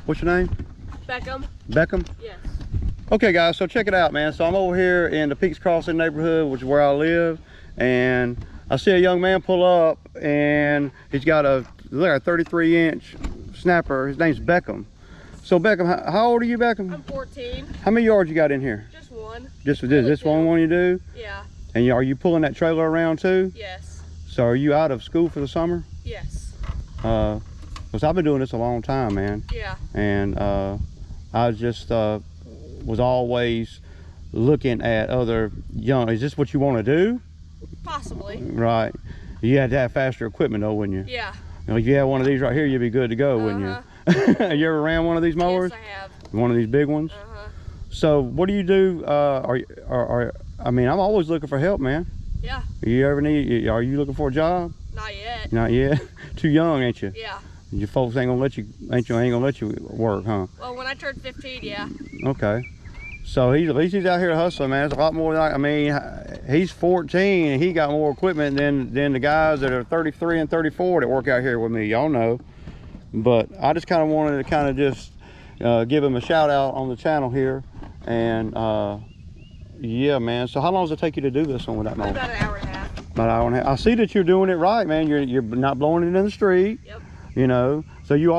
What's your name? Beckham. Beckham? Yes. Okay guys, so check it out, man. So I'm over here in the Peaks Crossing neighborhood, which is where I live, and I see a young man pull up, and he's got a 33-inch snapper. His name's Beckham. So Beckham, how old are you, Beckham? I'm 14. How many yards you got in here? Just one. Just this one you do? Yeah. And are you pulling that trailer around too? Yes. So are you out of school for the summer? Yes. Because I've been doing this a long time, man. Yeah. And I just was always looking at other young. Is this what you want to do? Possibly. Right. You had to have faster equipment though, wouldn't you? Yeah. You know, if you had one of these right here, you'd be good to go, wouldn't you? You ever ran one of these mowers? Yes, I have. One of these big ones? So what do you do? I mean, I'm always looking for help, man. Yeah. Are you looking for a job? Not yet. Not yet? Too young, ain't you? Yeah. Your folks ain't gonna let you, ain't gonna let you work, huh? Well, when I turned 15, yeah. Okay. So at least he's out here hustling, man. It's a lot more than I mean, he's 14 and he got more equipment than the guys that are 33 and 34 that work out here with me. Y'all know. But I just kind of wanted to just give him a shout out on the channel here. And yeah, man. So how long does it take you to do this one with that mower? About an hour and a half. About an hour and a half. I see that you're doing it right, man. You're not blowing it in the street. Yep. You know. So do you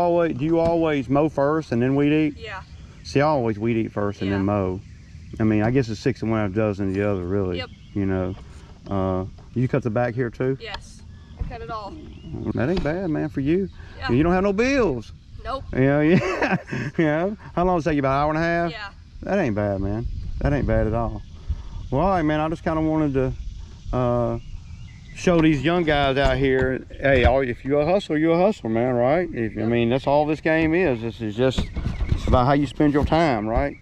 always mow first and then weed eat? Yeah. See, I always weed eat first and then mow. I mean, I guess it's 6 of one, half a dozen the other, really. Yep. You know. You cut the back here too? Yes. I cut it all. That ain't bad, man, for you. Yeah. You don't have no bills. Nope. Yeah. Yeah. How long does it take you? About an hour and a half? Yeah. That ain't bad, man. That ain't bad at all. Well, all right, man. I just kind of wanted to show these young guys out here, hey, if you're a hustler, you're a hustler, man, right? I mean, that's all this game is. This is just it's about how you spend your time, right?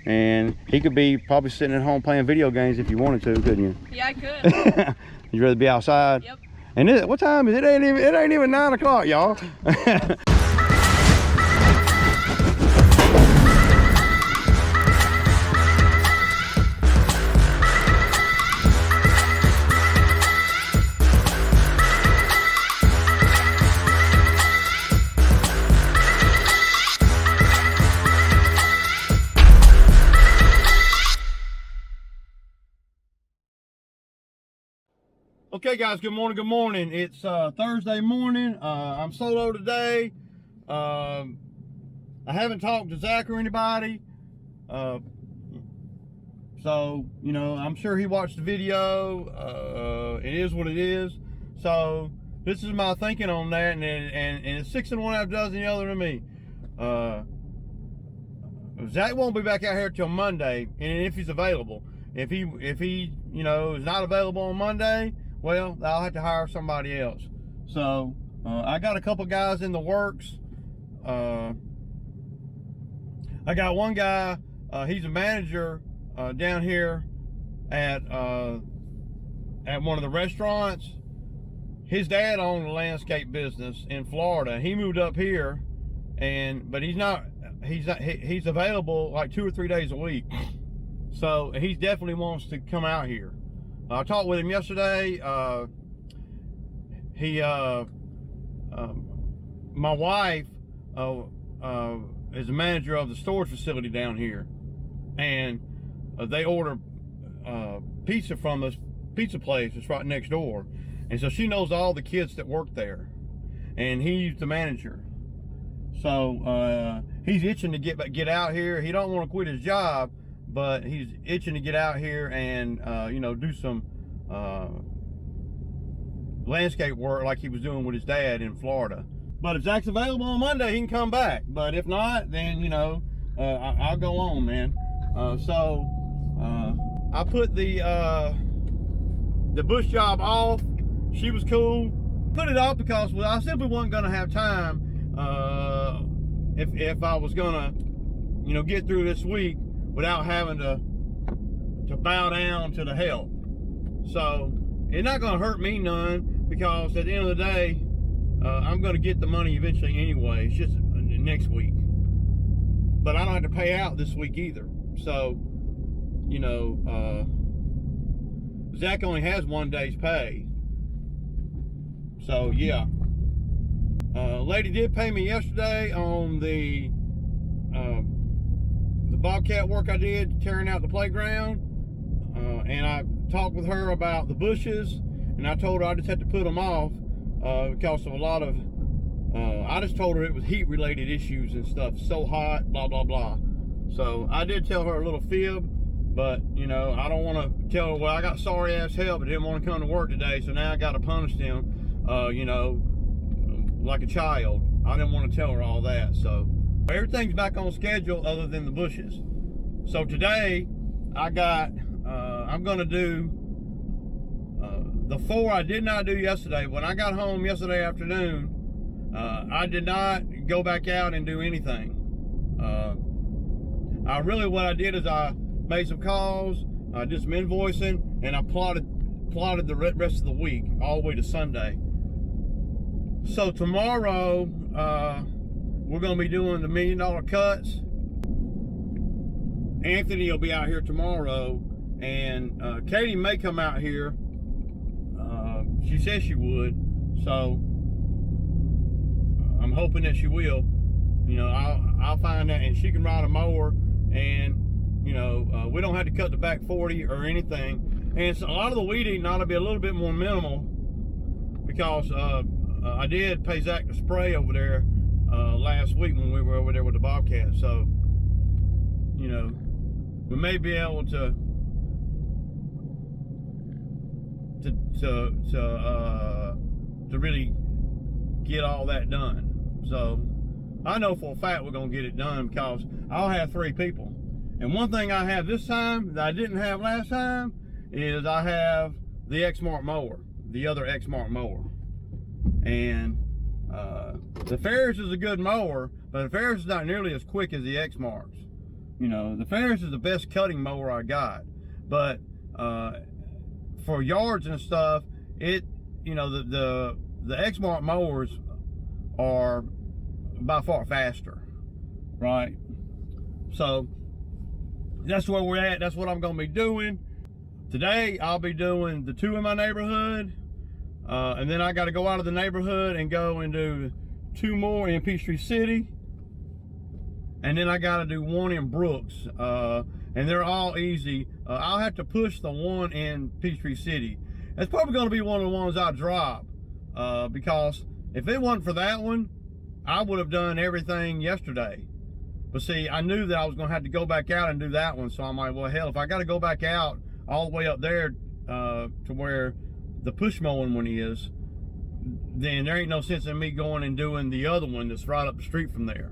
And he could be probably sitting at home playing video games if you wanted to, couldn't you? Yeah, I could. You'd rather be outside? Yep. And what time is it? It ain't even 9 o'clock, y'all. Okay guys, good morning. It's Thursday morning. I'm solo today. I haven't talked to Zach or anybody. So, you know, I'm sure he watched the video. It is what it is. So this is my thinking on that, and it's 6 of one, half dozen the other to me. Zach won't be back out here till Monday, and if he's available. If he you know, is not available on Monday, well, I'll have to hire somebody else. So I got a couple guys in the works. I got one guy, he's a manager down here at one of the restaurants. His dad owned a landscape business in Florida. He moved up here, but he's available like 2 or 3 days a week. So he definitely wants to come out here. I talked with him yesterday. My wife is a manager of the storage facility down here, and they order pizza from this pizza place that's right next door, and so she knows all the kids that work there, and he's the manager. So he's itching to get out here. He don't want to quit his job, but he's itching to get out here and you know, do some landscape work like he was doing with his dad in Florida. But if Zach's available on Monday, he can come back. But if not, then, you know, I'll go on, man. So I put the bush job off. She was cool. Put it off because, well, I simply wasn't gonna have time if I was gonna, you know, get through this week without having to bow down to the help. So it's not gonna hurt me none, because at the end of the day, I'm gonna get the money eventually anyway. It's just next week. But I don't have to pay out this week either. So, you know, Zach only has 1 day's pay. So yeah. Lady did pay me yesterday on the the bobcat work I did tearing out the playground, and I talked with her about the bushes, and I told her I just had to put them off because of a lot of I just told her it was heat related issues and stuff, so hot, blah blah blah. So I did tell her a little fib, but you know, I don't want to tell her, well, I got sorry ass hell but didn't want to come to work today, so now I got to punish them, you know, like a child. I didn't want to tell her all that. So everything's back on schedule other than the bushes. So today I got I'm gonna do the 4 I did not do yesterday. When I got home yesterday afternoon, I did not go back out and do anything. What I did is I made some calls, did some invoicing, and I plotted the rest of the week all the way to Sunday. So tomorrow we're going to be doing the $1 million cuts. Anthony will be out here tomorrow, and Katie may come out here. She said she would, so I'm hoping that she will. You know, I'll find that, and she can ride a mower, and you know, we don't have to cut the back 40 or anything. And so a lot of the weed eating ought to be a little bit more minimal, because I did pay Zach to spray over there last week when we were over there with the bobcat. So you know, we may be able to really get all that done. So I know for a fact we're gonna get it done, because I'll have 3 people. And one thing I have this time that I didn't have last time is I have the X-Mark mower, the other X-Mark mower. And the Ferris is a good mower, but the Ferris is not nearly as quick as the X-Marks. You know, the Ferris is the best cutting mower I got, but for yards and stuff, it, you know, the X-Mark mowers are by far faster, right? So that's where we're at. That's what I'm going to be doing today. I'll be doing the 2 in my neighborhood, and then I got to go out of the neighborhood and go and do 2 more in Peachtree City, and then I got to do 1 in Brooks, and they're all easy. I'll have to push the 1 in Peachtree City. It's probably going to be one of the ones I drop, because if it wasn't for that one, I would have done everything yesterday. But see, I knew that I was going to have to go back out and do that one, so I'm like, well, hell, if I got to go back out all the way up there to where the push mowing one is, then there ain't no sense in me going and doing the other one that's right up the street from there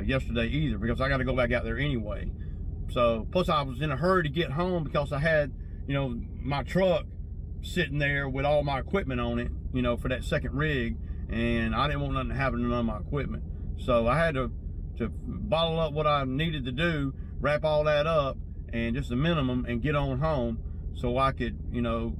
yesterday either, because I got to go back out there anyway. So plus I was in a hurry to get home, because I had, you know, my truck sitting there with all my equipment on it, you know, for that second rig, and I didn't want nothing to happen to none of my equipment. So I had to bottle up what I needed to do, wrap all that up, and just the minimum, and get on home, so I could, you know,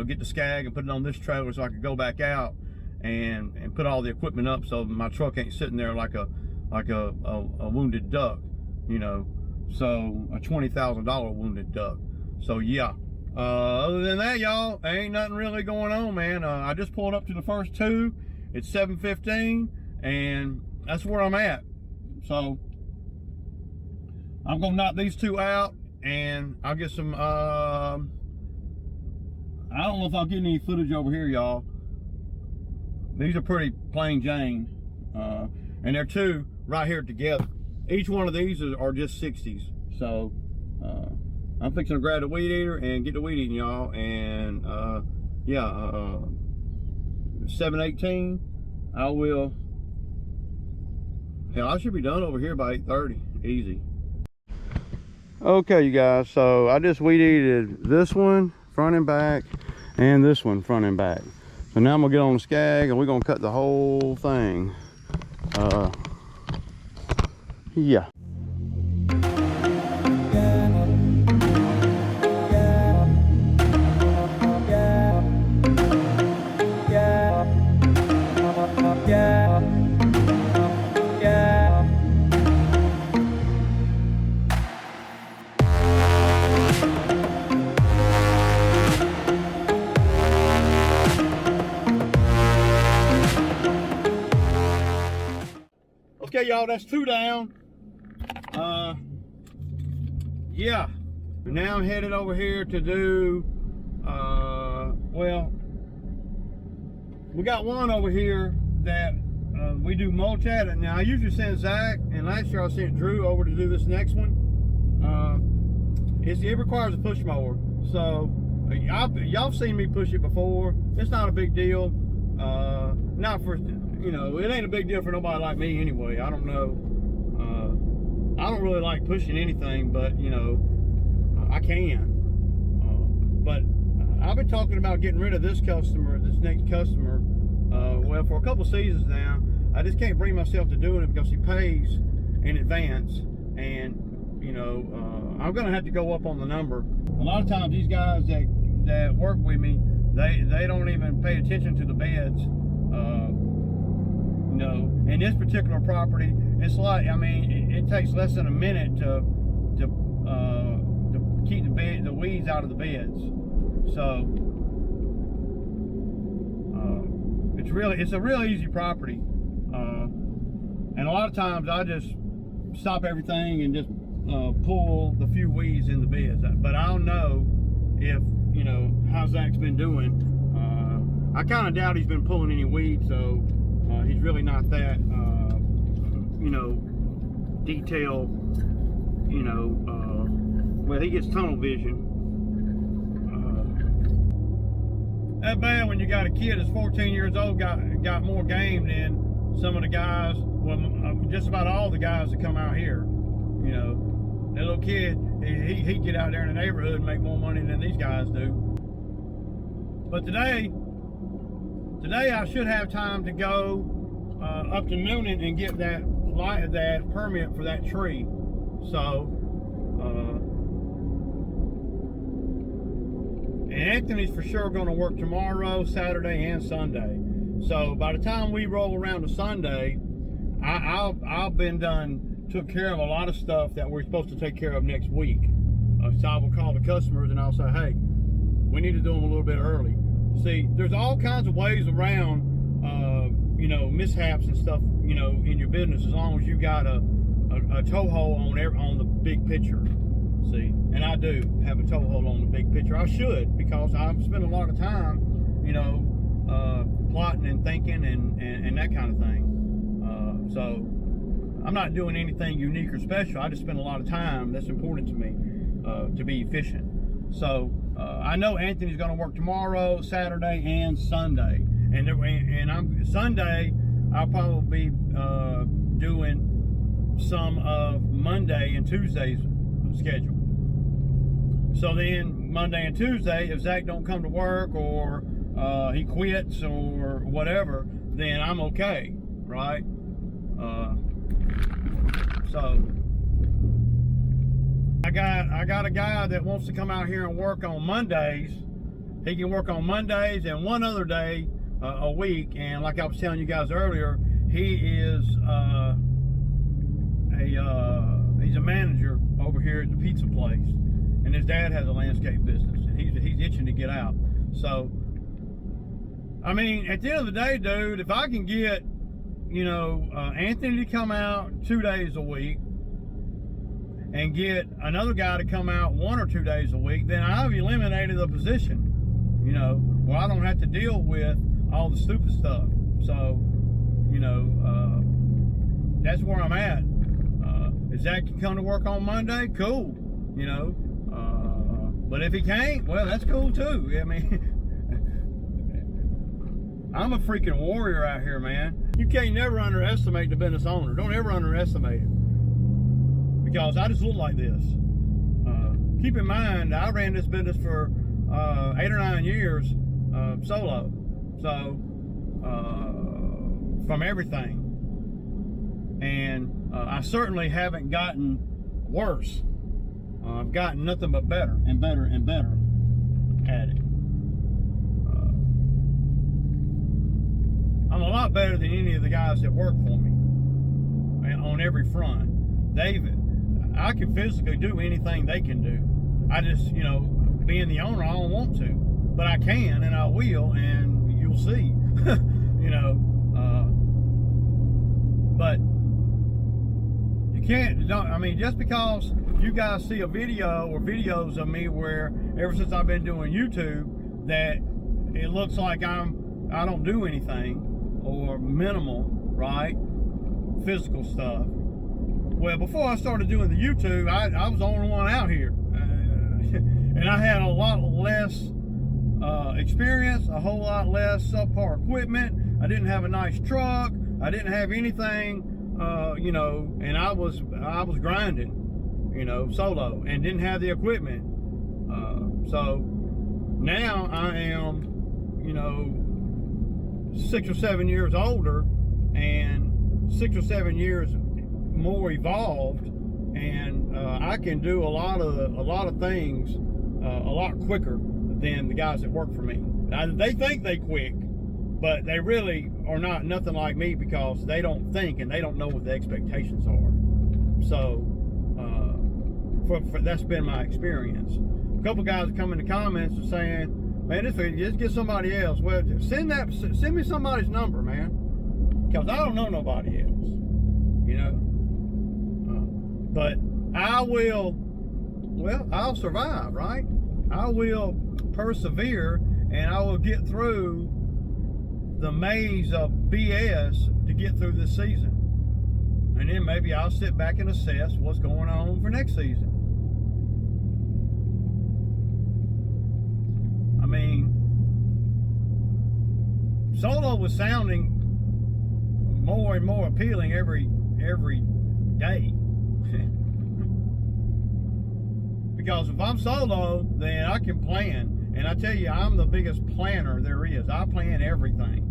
get the Skag and put it on this trailer, so I could go back out and put all the equipment up, so my truck ain't sitting there like a wounded duck, you know. So a $20,000 wounded duck. So yeah. Other than that, y'all, ain't nothing really going on, man. I just pulled up to the first 2. It's 7:15, and that's where I'm at. So I'm gonna knock these 2 out, and I'll get some. I don't know if I'll get any footage over here, y'all. These are pretty plain Jane, and they're 2 right here together. Each one of these are just 60s. So I'm fixing to grab the weed eater and get the weed eating, y'all. And yeah, 7:18. I will. Hell, I should be done over here by 8:30. Easy. Okay, you guys. So I just weed eated this one front and back, and this one front and back. So now I'm gonna get on the Skag, and we're gonna cut the whole thing. Yeah. Okay, y'all, that's 2 down. Yeah. Now I'm headed over here to do, well, we got one over here that we do mulch at. Now, I usually send Zach, and last year I sent Drew over to do this next one. It requires a push mower. So, y'all seen me push it before. It's not a big deal. Not for, you know, it ain't a big deal for nobody like me anyway. I don't know. I don't really like pushing anything, but, you know, I can. But I've been talking about getting rid of this customer, this next customer, well, for a couple seasons now. I just can't bring myself to doing it because he pays in advance, and you know, I'm gonna have to go up on the number. A lot of times these guys that work with me, they don't even pay attention to the beds. You know, in this particular property, it's like, I mean, it takes less than a minute to keep the weeds out of the beds. So it's a real easy property, and a lot of times I just stop everything and just pull the few weeds in the beds. But I don't know if, you know, how Zach's been doing. I kind of doubt he's been pulling any weeds, so he's really not that you know, detailed, you know. Well, he gets tunnel vision. That bad when you got a kid that's 14 years old, got more game than some of the guys, well, just about all the guys that come out here. You know, that little kid, he get out there in the neighborhood and make more money than these guys do. But today I should have time to go up to Noonan and get that permit for that tree. So, and Anthony's for sure going to work tomorrow, Saturday, and Sunday. So by the time we roll around to Sunday, I'll been took care of a lot of stuff that we're supposed to take care of next week. So I will call the customers and I'll say, hey, we need to do them a little bit early. See, there's all kinds of ways around, you know, mishaps and stuff, you know, in your business, as long as you got a toe hole on the big picture. See, and I do have a toe hole on the big picture. I should, because I've spent a lot of time, you know, plotting and thinking and that kind of thing. So I'm not doing anything unique or special. I just spend a lot of time. That's important to me, to be efficient. So I know Anthony's going to work tomorrow, Saturday, and Sunday. And Sunday I'll probably be doing some of Monday and Tuesday's schedule. So then Monday and Tuesday, if Zach don't come to work, or he quits or whatever, then I'm okay, right? So I got a guy that wants to come out here and work on Mondays. He can work on Mondays and one other day a week. And like I was telling you guys earlier, he is he's a manager over here at the pizza place, and his dad has a landscape business, and he's itching to get out. So I mean, at the end of the day, dude, if I can get, you know, Anthony to come out 2 days a week and get another guy to come out 1 or 2 days a week, then I've eliminated a position, you know, where I don't have to deal with all the stupid stuff. So, you know, that's where I'm at. If Zach can come to work on Monday, cool, you know. But if he can't, well, that's cool too. I mean, I'm a freaking warrior out here, man. You can't never underestimate the business owner. Don't ever underestimate it, because I just look like this. Keep in mind, I ran this business for 8 or 9 years solo. So from everything, and I certainly haven't gotten worse. I've gotten nothing but better and better and better at it. I'm a lot better than any of the guys that work for me on every front. I can physically do anything they can do. I just, you know, being the owner, I don't want to, but I can, and I will, and you'll see. You know, but I mean, just because you guys see a video or videos of me where ever since I've been doing YouTube that it looks like I don't do anything or minimal, right? Physical stuff. Well, before I started doing the YouTube, I was the only one out here. And I had a lot less experience, a whole lot less subpar equipment. I didn't have a nice truck. I didn't have anything, you know, and I was grinding, you know, solo, and didn't have the equipment. So now I am, you know, 6 or 7 years older and 6 or 7 years more evolved, and I can do a lot of things a lot quicker than the guys that work for me. Now, they think they quick, but they really are nothing like me, because they don't think and they don't know what the expectations are. So that's been my experience. A couple guys come in the comments and saying, man, just get somebody else. Well, send me somebody's number, man, because I don't know nobody else, you know. But I will, well, I'll survive, right? I will persevere, and I will get through the maze of BS to get through this season. And then maybe I'll sit back and assess what's going on for next season. I mean, solo was sounding more and more appealing every day. Because if I'm solo, then I can plan. And I tell you, I'm the biggest planner there is. I plan everything.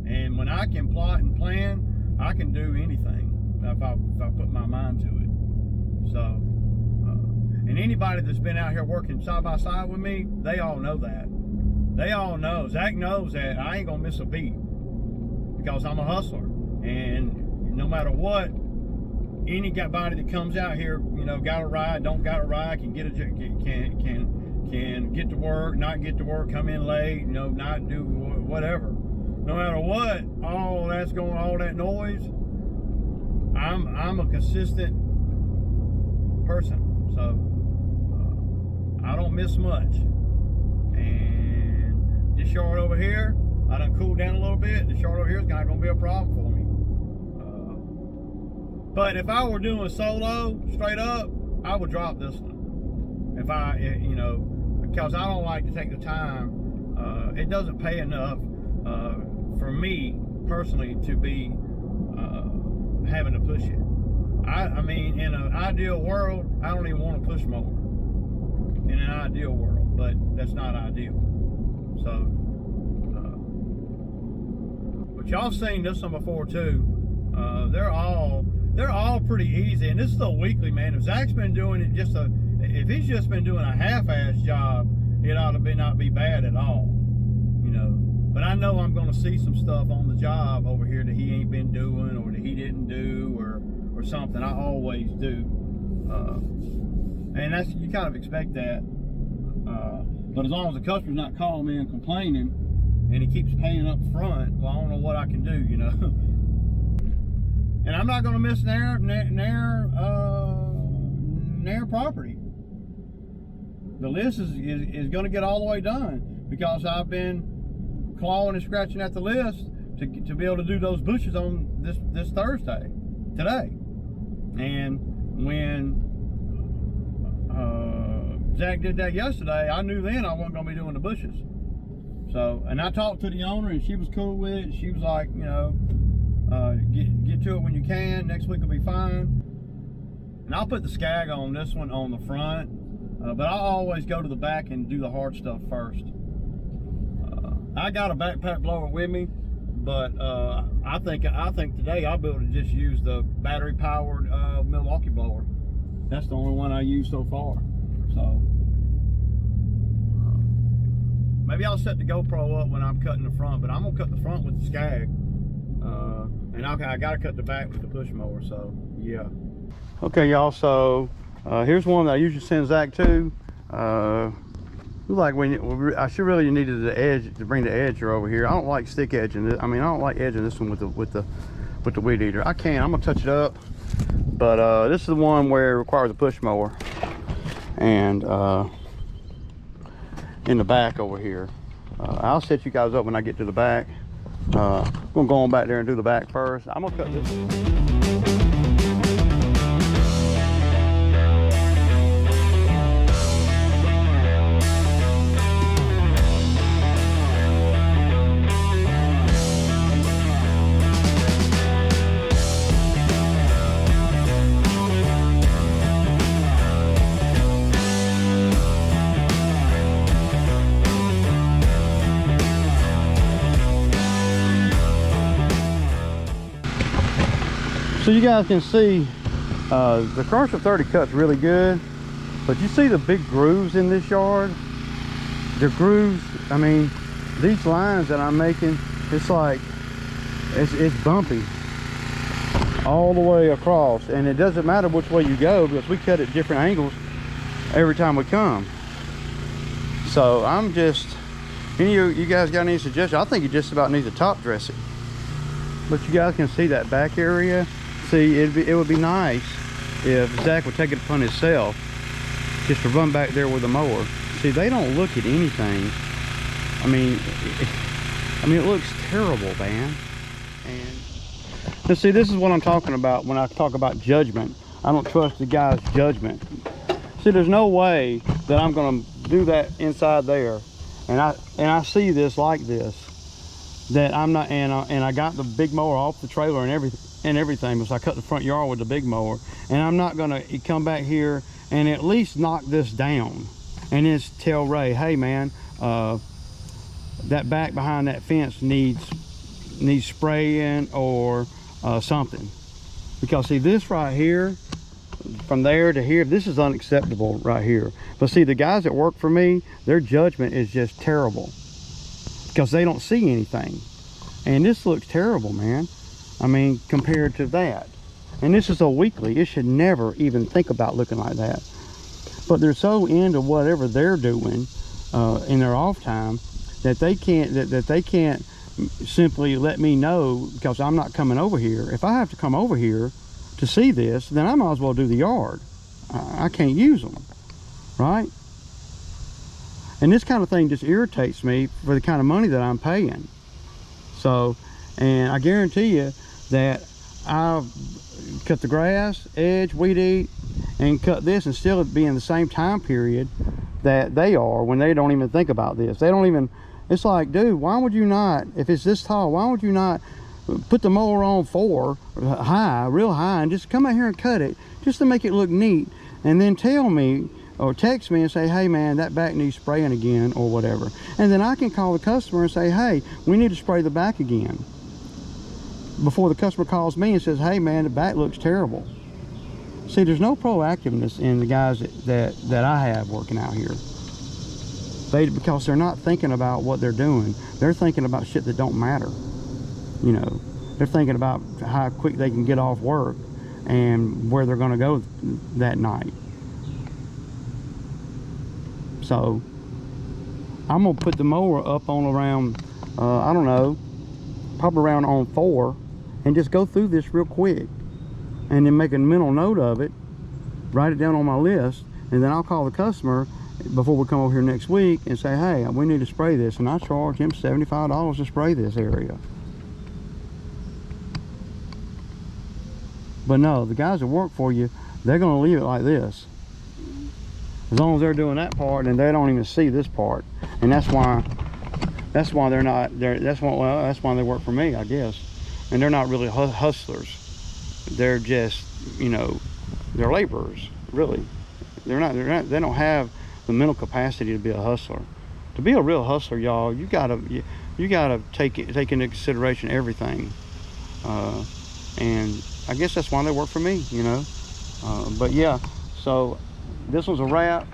And when I can plot and plan, I can do anything if I put my mind to it. So, and anybody that's been out here working side by side with me, they all know that. They all know. Zach knows that I ain't gonna miss a beat, because I'm a hustler. And no matter what, anybody that comes out here, you know, got a ride, don't got a ride, can get can get to work, not get to work, come in late, you know, not do whatever. No matter what, all that noise, I'm a consistent person, so I don't miss much. And this yard over here, I done cooled down a little bit. This yard over here is not gonna be a problem for me. But if I were doing solo straight up, I would drop this one. If you know, because I don't like to take the time. It doesn't pay enough for me personally to be having to push it. I mean, in an ideal world, I don't even want to push more. In an ideal world, but that's not ideal. So, but y'all seen this one before too. They're all pretty easy, and this is a weekly, man. If Zach's been doing it if he's just been doing a half-ass job, it ought to not be bad at all, you know. But I know I'm going to see some stuff on the job over here that he ain't been doing, or that he didn't do, or something. I always do, and you kind of expect that. But as long as the customer's not calling me and complaining, and he keeps paying up front, well, I don't know what I can do, you know. And I'm not going to miss near property. The list is going to get all the way done, because I've been clawing and scratching at the list to be able to do those bushes on this Thursday, today. And when Zach did that yesterday, I knew then I wasn't going to be doing the bushes. So, and I talked to the owner, and she was cool with it. She was like, you know, get to it when you can. Next week will be fine. And I'll put the skag on this one on the front, but I'll always go to the back and do the hard stuff first. I got a backpack blower with me, but I think today I'll be able to just use the battery powered Milwaukee blower. That's the only one I use so far. So maybe I'll set the GoPro up when I'm cutting the front, but I'm gonna cut the front with the skag. And I gotta cut the back with the push mower, so yeah. Okay, y'all, so here's one that I usually send Zach to. Like I should really needed the edge to bring the edger over here. I don't like stick edging it. I mean, I don't like edging this one with the weed eater. I'm gonna touch it up, But this is the one where it requires a push mower. And in the back over here. I'll set you guys up when I get to the back. I'm gonna go on back there and do the back first. I'm gonna cut this. So you guys can see the Commercial 30 cuts really good, but you see the big grooves in this yard? The grooves, I mean, these lines that I'm making, it's like, it's bumpy all the way across, and it doesn't matter which way you go because we cut at different angles every time we come. So I'm just, any of you guys got any suggestions? I think you just about need to top dress it. But you guys can see that back area. See, it would be nice if Zach would take it upon himself just to run back there with a mower. See, they don't look at anything. I mean, it looks terrible, man. And see, this is what I'm talking about when I talk about judgment. I don't trust the guy's judgment. See, there's no way that I'm gonna do that inside there, and I see this like this, that I'm not, and I got the big mower off the trailer and everything, because I cut the front yard with the big mower, and I'm not gonna come back here and at least knock this down and just tell Ray, hey man, that back behind that fence needs spraying or something. Because see, this right here, from there to here, this is unacceptable right here. But see, the guys that work for me, their judgment is just terrible because they don't see anything. And this looks terrible, man. I mean, compared to that. And this is a weekly. It should never even think about looking like that. But they're so into whatever they're doing in their off time that they can't simply let me know, because I'm not coming over here. If I have to come over here to see this, then I might as well do the yard. I can't use them, right? And this kind of thing just irritates me for the kind of money that I'm paying. So, and I guarantee you that I've cut the grass, edge, weed eat, and cut this, and still be in the same time period that they are when they don't even think about this. They don't even, it's like, dude, why would you not, if it's this tall, why would you not put the mower on 4 high, real high, and just come out here and cut it just to make it look neat, and then tell me or text me and say, hey man, that back needs spraying again or whatever. And then I can call the customer and say, hey, we need to spray the back again, before the customer calls me and says, hey man, the back looks terrible. See, there's no proactiveness in the guys that I have working out here. Because they're not thinking about what they're doing. They're thinking about shit that don't matter. You know, they're thinking about how quick they can get off work and where they're gonna go that night. So I'm gonna put the mower up on around, I don't know, probably around on 4, and just go through this real quick, and then make a mental note of it, write it down on my list, and then I'll call the customer before we come over here next week and say, hey, we need to spray this, and I charge him $75 to spray this area. But no, the guys that work for you, they're going to leave it like this. As long as they're doing that part, and they don't even see this part. And that's why they're not there. That's why they work for me, I guess. And they're not really hustlers. They're just, you know, they're laborers, really. They don't have the mental capacity to be a hustler. To be a real hustler, y'all, you gotta take into consideration everything. And I guess that's why they work for me, you know. But yeah, so this one's a wrap,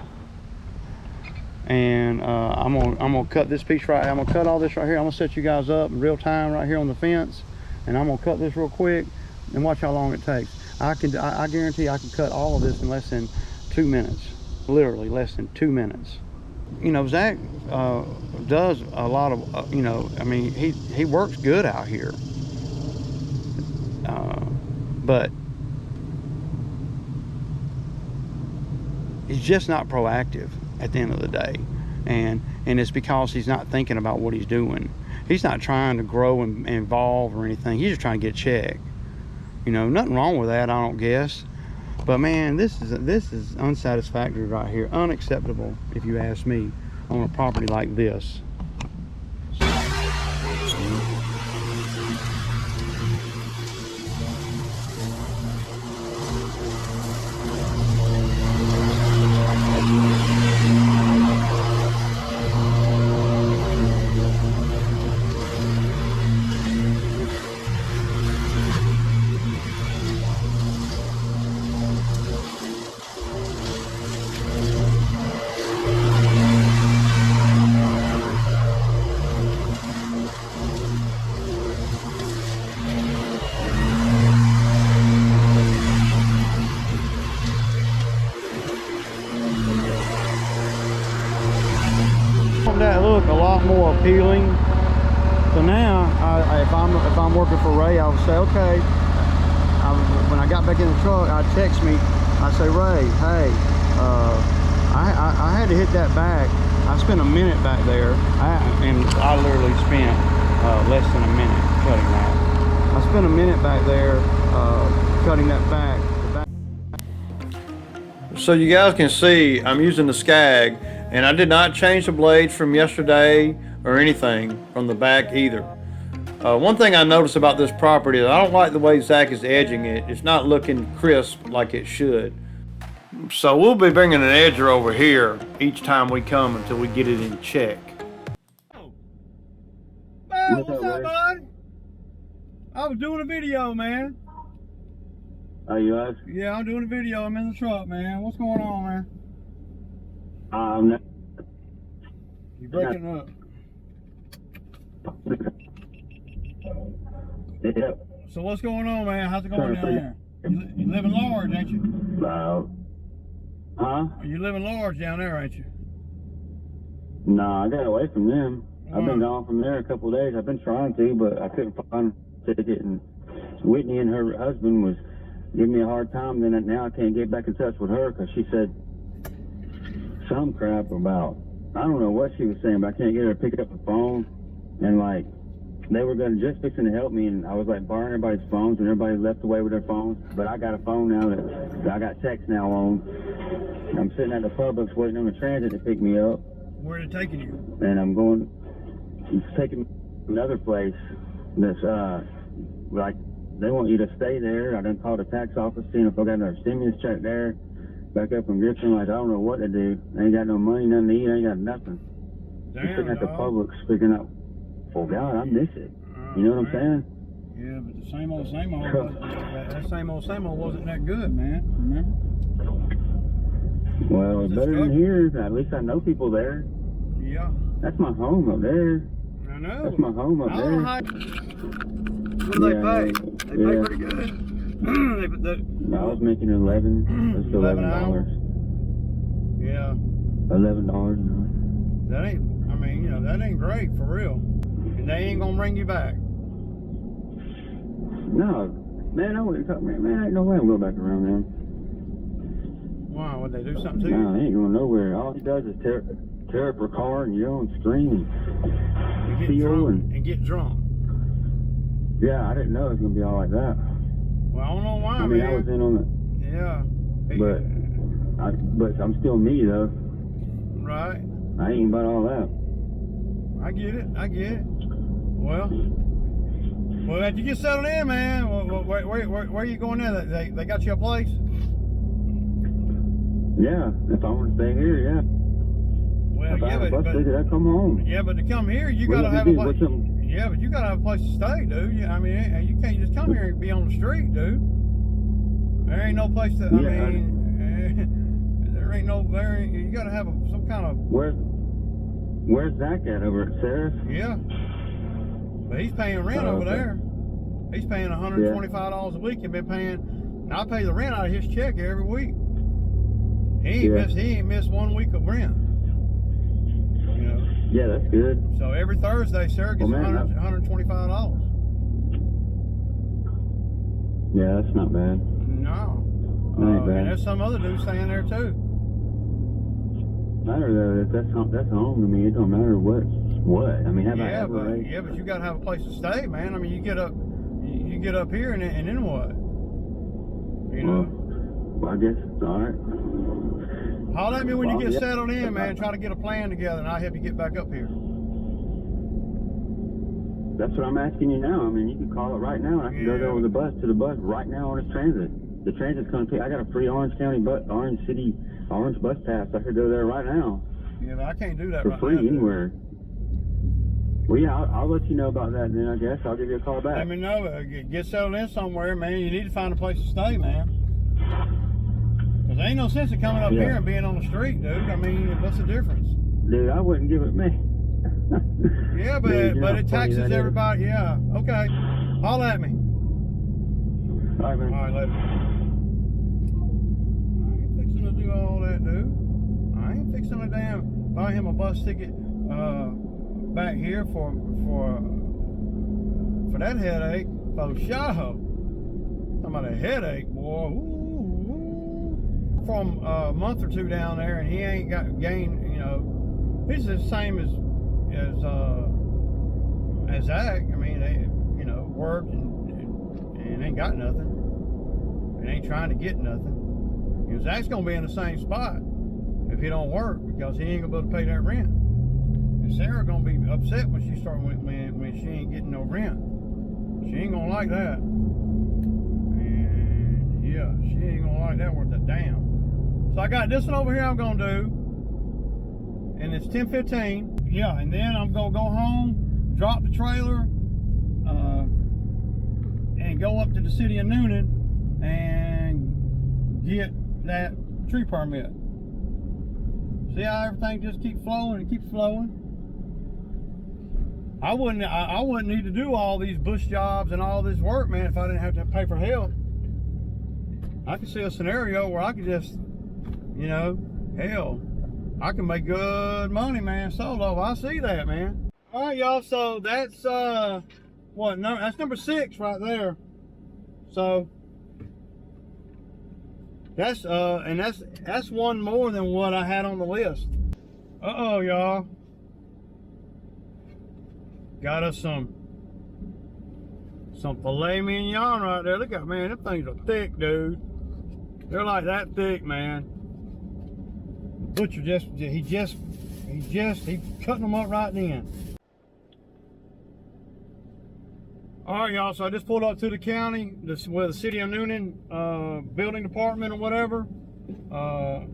and I'm gonna cut this piece right. I'm gonna cut all this right here. I'm gonna set you guys up in real time right here on the fence, and I'm gonna cut this real quick and watch how long it takes. I guarantee I can cut all of this in less than 2 minutes, literally less than 2 minutes. You know, Zach does a lot of, you know, I mean, he works good out here. But he's just not proactive at the end of the day. And it's because he's not thinking about what he's doing. He's not trying to grow and evolve or anything. He's just trying to get a check. You know, nothing wrong with that, I don't guess. But man, this is unsatisfactory right here. Unacceptable, if you ask me, on a property like this. That look a lot more appealing. So now, if I'm working for Ray, I would say, okay. When I got back in the truck, I'd text me. I say, Ray, hey, I had to hit that back. I spent a minute back there, and I literally spent less than a minute cutting that. I spent a minute back there cutting that back. So you guys can see I'm using the Skag, and I did not change the blades from yesterday or anything from the back either. One thing I noticed about this property is I don't like the way Zach is edging it. It's not looking crisp like it should. So we'll be bringing an edger over here each time we come until we get it in check. Man, what's up, bud? I was doing a video, man. Are you live? Yeah, I'm doing a video. I'm in the truck, man. What's going on, man? You're breaking up. Yeah. So what's going on, man? How's it going down there? You living large, ain't you? Huh? You living large down there, ain't you? No, I got away from them. I've been gone from there a couple of days. I've been trying to, but I couldn't find a ticket. And Whitney and her husband was giving me a hard time. Then now I can't get back in touch with her because she said some crap about, I don't know what she was saying, but I can't get her to pick up the phone. And like, they were just fixing to help me, and I was like borrowing everybody's phones, and everybody left away with their phones. But I got a phone now that I got text now on. I'm sitting at the Publix waiting on the transit to pick me up. Where are they taking you? And I'm going, it's taking me to another place that's like, they want you to stay there. I done called the tax office, seeing if I got another stimulus check there. Back up in Griffin, like, I don't know what to do. I ain't got no money, nothing to eat, I ain't got nothing. Damn, I'm sitting at the Publix figuring out, oh God, I miss it. You know what I'm saying? Yeah, but the same old, that same old wasn't that good, man. Remember? Well, it's better than here. At least I know people there. Yeah. That's my home up there. I know. That's my home up there. What do they pay? They pay pretty good. I was making $11. It's $11. Yeah. $11. That ain't, I mean, you know, that ain't great for real. And they ain't gonna bring you back. No, man, I wouldn't come, man, ain't no way I'm going back around them. Why? Would they do something to you? No, they ain't going nowhere. All he does is tear up her car and yell and scream and steal and get drunk. Yeah, I didn't know it was going to be all like that. Well, I don't know why, I mean, man. I was in on it. Yeah. But I'm still me, though. Right. I ain't about all that. I get it. Well, if you get settled in, man, where are you going now? They got you a place? Yeah, if I want to stay here, yeah. Well, if I have a bus ticket, I come home. Yeah, but to come here, you gotta have a place. Yeah, but you gotta have a place to stay, dude. I mean, you can't just come here and be on the street, dude. There ain't no place to. I mean, you gotta have some kind of. Where's Zach at over at Sarah's? Yeah. But he's paying rent over there. He's paying $125 a week. He's been paying. And I pay the rent out of his check every week. He ain't missed 1 week of rent. You know. Yeah, that's good. So every Thursday, Sarah gets $125. Yeah, that's not bad. No. Not bad. And there's some other dudes staying there too. matter though. That's home to me. It don't matter what. I mean, have I Yeah, ever raced? but you gotta have a place to stay, man. I mean, you get up here, and then what? You know. Well, I guess all right. Holler at me when you Well, get yeah. settled in, man. Try to get a plan together, and I'll help you get back up here. That's what I'm asking you now. I mean, you can call it right now. I can go there with the bus to the bus right now on this transit. The transit's gonna take. I got a free Orange County Orange bus pass. I could go there right now Yeah, but I can't do that for right free now. anywhere. Well, yeah, I'll let you know about that then. I guess I'll give you a call back. Let me know. Get settled in somewhere, man. You need to find a place to stay, man. Cause there ain't no sense in coming up here and being on the street, dude. I mean, what's the difference? Dude, I wouldn't give it me. Yeah, but Dude, you know but how it funny taxes that is? everybody. Yeah. Okay. Holler at me. All right, man. All right, later. I ain't fixing to do all that, dude. I ain't fixing to buy him a bus ticket back here for that headache. For sure. Talking about a headache, boy. Ooh. From a month or two down there, and he ain't got gained. You know, he's the same as Zach. I mean, they worked and ain't got nothing. And ain't trying to get nothing. You know, Zach's gonna be in the same spot if he don't work, because he ain't gonna be able to pay that rent. And Sarah gonna be upset when she when she ain't getting no rent. She ain't gonna like that. And yeah, she ain't gonna like that worth a damn. So I got this one over here I'm gonna do, and it's 10:15. Yeah, and then I'm gonna go home, drop the trailer, and go up to the city of Noonan and get that tree permit. See how everything just keeps flowing and keeps flowing? I wouldn't need to do all these bush jobs and all this work, man, if I didn't have to pay for help. I can see a scenario where I could just, hell, I can make good money, man, solo. I see that, man. All right, y'all, so that's that's number 6 right there. So that's that's one more than what I had on the list. Uh-oh, y'all. Got us some filet mignon right there. Look at, man, them things are thick, dude. They're like that thick, man. Butcher he cutting them up right then. All right, y'all, so I just pulled up to the county, where the city of Noonan building department or whatever. And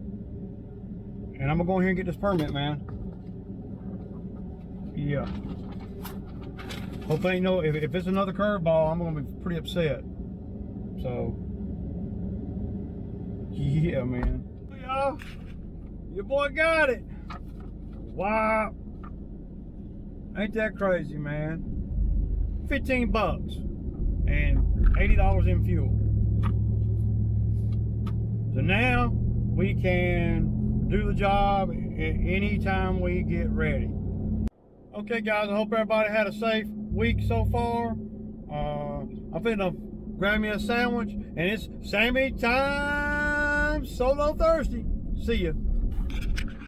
I'm gonna go here and get this permit, man. Yeah. Hope ain't if it's another curveball, I'm gonna be pretty upset. So, yeah, man. Y'all, your boy got it. Wow. Ain't that crazy, man? 15 bucks and $80 in fuel. So now we can do the job anytime we get ready. Okay, guys, I hope everybody had a safe week so far. I'm finna grab me a sandwich, and it's Sammy time, Solo Thursday. See ya.